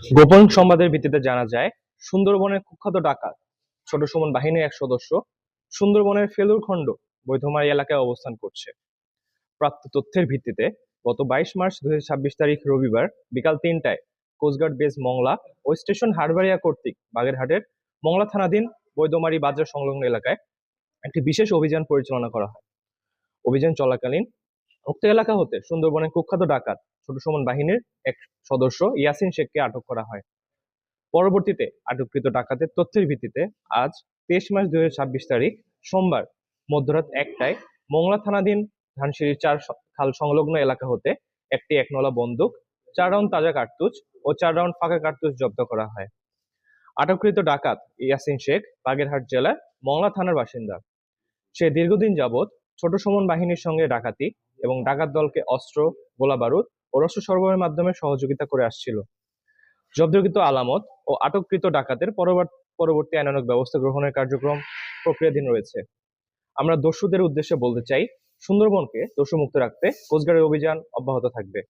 গোপন সংবাদের ভিত্তিতে জানা যায়, সুন্দরবনের কুখ্যাত ডাকাত ছোট সুমন বাহিনীর এক সদস্য সুন্দরবনের ফেলুরখণ্ড বৈধমারী এলাকায় অবস্থান করছে। প্রাপ্ত তথ্যের ভিত্তিতে গত 22 মার্চ 2026 তারিখ রবিবার বিকাল 3টায় কোস্টগার্ড বেস মংলা ও স্টেশন হারবারিয়া কর্তৃক বাগেরহাটের মংলা থানাধীন বৈধমারী বাজার সংলগ্ন এলাকায় একটি বিশেষ অভিযান পরিচালনা করা হয়। অভিযান চলাকালীন উক্ত এলাকা হতে সুন্দরবনের কুখ্যাত ডাকাত ছোট সুমন বাহিনীর এক সদস্য ইয়াসিন শেখকে আটক করা হয়। পরবর্তীতে আটককৃত ডাকাতের তথ্যের ভিত্তিতে আজ 23 মার্চ 2026 তারিখ সোমবার মধ্যরাত 1টায় মংলা থানাধীন ধানসিঁড়ির 4 খাল সংলগ্ন এলাকা হতে একটি একনলা বন্দুক, 4 রাউন্ড তাজা কার্তুজ ও 4 রাউন্ড ফাঁকা কার্তুজ জব্দ করা হয়। আটককৃত ডাকাত ইয়াসিন শেখ বাগেরহাট জেলার মংলা থানার বাসিন্দা। সে দীর্ঘদিন যাবৎ ছোট সুমন বাহিনীর সঙ্গে ডাকাতি এবং ডাকাত দলকে অস্ত্র, গোলাবারুদ ও রসদ সরবরাহের মাধ্যমে সহযোগিতা করে আসছিল। জব্দকৃত আলামত ও আটককৃত ডাকাতের পরবর্তী আইনানুগ ব্যবস্থা গ্রহণের কার্যক্রম প্রক্রিয়াধীন রয়েছে। আমরা দস্যুদের উদ্দেশ্যে বলতে চাই, সুন্দরবনকে দস্যুমুক্ত রাখতে কোস্টগার্ডের অভিযান অব্যাহত থাকবে।